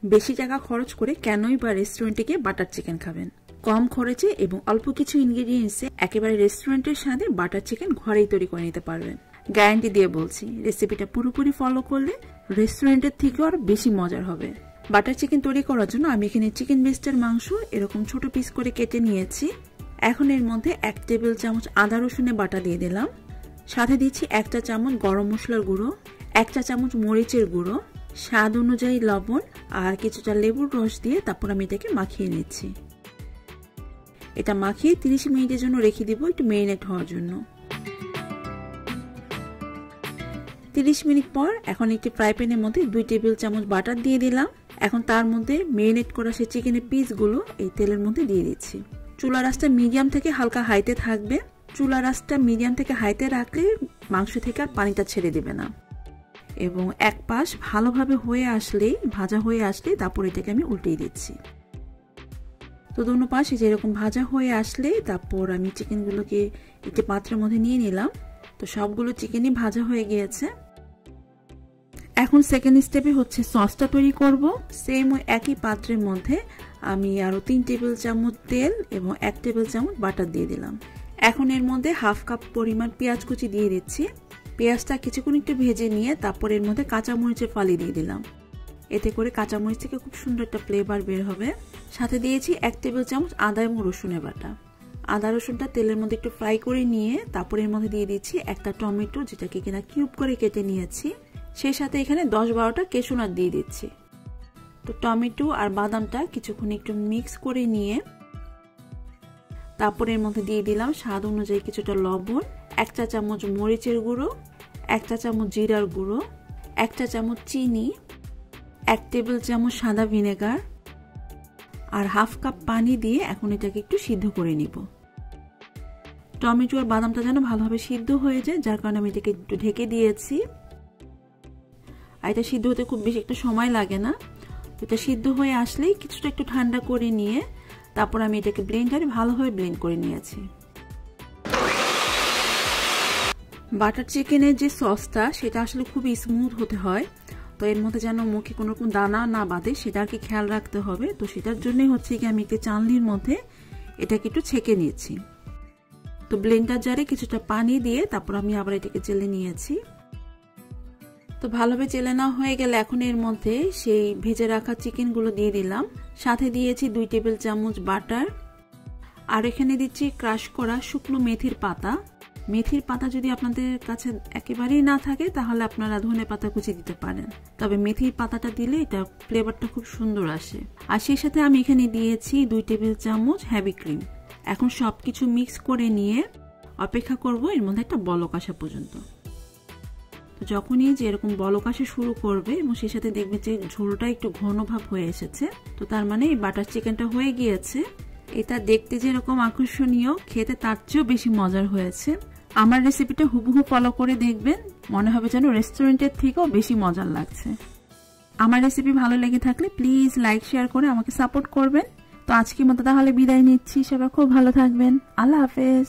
বেশি টাকা খরচ করে কেনই বা রেস্টুরেন্টে গিয়ে বাটার চিকেন খাবেন। কম খরচে এবং অল্প কিছু ইনগ্রেডিয়েন্টসে একেবারে রেস্টুরেন্টের সাথে বাটার চিকেন ঘরেই তৈরি করে নিতে পারবেন। গ্যারান্টি দিয়ে বলছি, রেসিপিটা পুরোপুরি ফলো করলে রেস্টুরেন্টের থেকেও আরো বেশি মজার হবে। বাটার চিকেন তৈরি করার জন্য আমি এখানে চিকেন ব্রেস্টের মাংস এরকম ছোট পিস করে কেটে নিয়েছি। এখন এর মধ্যে 1 টেবিল চামচ আদা রসুনের বাটা দিয়ে দিলাম। সাথে দিচ্ছি 1 চা চামচ গরম মশলার গুঁড়ো, 1 চা চামচ মরিচের গুঁড়ো, স্বাদ অনুযায়ী লবণ আর কিছুটা লেবুর রস দিয়ে তারপর আমি এটাকে মাখিয়ে নিচ্ছি। এটা মাখিয়ে 30 মিনিটের জন্য রেখে দিব একটু মেরিনেট হওয়ার জন্য। 30 মিনিট পর এখন একটি ফ্রাই প্যানের মধ্যে 2 টেবিল চামচ বাটার দিয়ে দিলাম। এখন তার মধ্যে মেরিনেট করা সেই চিকেনের পিসগুলো এই তেলের মধ্যে দিয়ে দিচ্ছি। চুলা রাসটা মিডিয়াম থেকে হালকা হাইতে থাকবে। চুলা রাসটা মিডিয়াম থেকে হাইতে রাখলে মাংস থেকে আর পানিটা ছেড়ে দিবে না। এবং এক পাশ ভালোভাবে ভাজা হয়ে আসলেই তারপর এটাকে আমি উল্টিয়ে দিচ্ছি। তো দোনো পাশে যেরকম ভাজা হয়ে আসলে তারপর আমি চিকেনগুলোকে একটি পাত্রের মধ্যে নিয়ে নিলাম। তো সবগুলো চিকেনই ভাজা হয়ে গিয়েছে। এখন সেকেন্ড স্টেপে হচ্ছে সসটা তৈরি করব। সেম ওই একই পাত্রের মধ্যে আমি আরো 3 টেবিল চামচ তেল এবং 1 টেবিল চামচ বাটার দিয়ে দিলাম। এখন এর মধ্যে হাফ কাপ পরিমাণ পেঁয়াজ কুচি দিয়ে দিচ্ছি। পেঁয়াজটা কিছুক্ষণ একটু ভেজে নিয়ে তারপর এর মধ্যে কাঁচামরিচের ফালি দিয়ে দিলাম। এতে করে কাঁচামরিচ থেকে খুব সুন্দর একটা ফ্লেভার বের হবে। সাথে দিয়েছি 1 টেবিল চামচ আদা এবং রসুনের বাটা। আদা রসুনটা তেলের মধ্যে একটু ফ্রাই করে নিয়ে তারপর এর মধ্যে দিয়ে দিচ্ছি একটা টমেটো, যেটাকে কিনা কিউব করে কেটে নিয়েছি। সেই সাথে এখানে 10-12টা কেশনাট দিয়ে দিচ্ছি। তো টমেটো আর বাদামটা কিছুক্ষণ একটু মিক্স করে নিয়ে তারপর এর মধ্যে দিয়ে দিলাম স্বাদ অনুযায়ী কিছুটা লবণ, 1 চা চামচ মরিচের গুঁড়ো, 1 চা চামচ জিরার গুঁড়ো, 1 চা চামচ চিনি, 1 টেবিল চামচ সাদা ভিনেগার আর হাফ কাপ পানি দিয়ে এখন এটাকে একটু সিদ্ধ করে নিব। টমেটো আর বাদামটা যেন ভালোভাবে সিদ্ধ হয়ে যায়, যার কারণে আমি এটাকে একটু ঢেকে দিয়েছি। আর এটা সিদ্ধ হতে খুব বেশি একটা সময় লাগে না। এটা সিদ্ধ হয়ে আসলেই কিছুটা একটু ঠান্ডা করে নিয়ে তারপর আমি এটাকে ব্লেন্ডারে ভালোভাবে ব্লেন্ড করে নিয়েছি। বাটার চিকেনের যে সসটা সেটা আসলে খুব স্মুথ হতে হয়। তো এর মধ্যে যেন মুখে কোনো রকম দানা না বাঁধে সেটা আর কি খেয়াল রাখতে হবে। তো সেটার জন্যই হচ্ছে কি আমি একটি চালনির মধ্যে এটাকে একটু ছেঁকে নিয়েছি। তো ব্লেন্ডার জারে কিছুটা পানি দিয়ে তারপর আমি আবার এটাকে চেলে নিয়েছি। তো ভালোভাবে চেলে নেওয়া হয়ে গেলে এখন এর মধ্যে সেই ভেজে রাখা চিকেনগুলো দিয়ে দিলাম। সাথে দিয়েছি 2 টেবিল চামচ বাটার আর এখানে দিচ্ছি ক্রাশ করা শুকনো মেথির পাতা। মেথির পাতা যদি আপনাদের কাছে একেবারেই না থাকে তাহলে আপনারা ধনেপাতা কুচি দিতে পারেন, তবে মেথির পাতাটা দিলে এটা ফ্লেভারটা খুব সুন্দর আসে। আর সেই সাথে আমি এখানে দিয়েছি 2 টেবিল চামচ হেভি ক্রিম। এখন সবকিছু মিক্স করে নিয়ে অপেক্ষা করব এর মধ্যে একটা বলক আসা পর্যন্ত। তো যখনই যে এরকম বলক আসা শুরু করবে এবং সেই সাথে দেখবে যে ঝোলটা একটু ঘন ভাব হয়ে এসেছে, তো তার মানে এই বাটার চিকেনটা হয়ে গিয়েছে। এটা দেখতে যেরকম আকর্ষণীয়, খেতে তার চেয়েও বেশি মজার হয়েছে। আমার রেসিপিটা হুবহু ফলো করে দেখবেন, মনে হবে যেন রেস্টুরেন্টের থেকেও বেশি মজার লাগছে। আমার রেসিপি ভালো লেগে থাকলে প্লিজ লাইক শেয়ার করে আমাকে সাপোর্ট করবেন। তো আজকের মতো তাহলে বিদায় নিচ্ছি, সবাই খুব ভালো থাকবেন। আল্লাহ হাফেজ।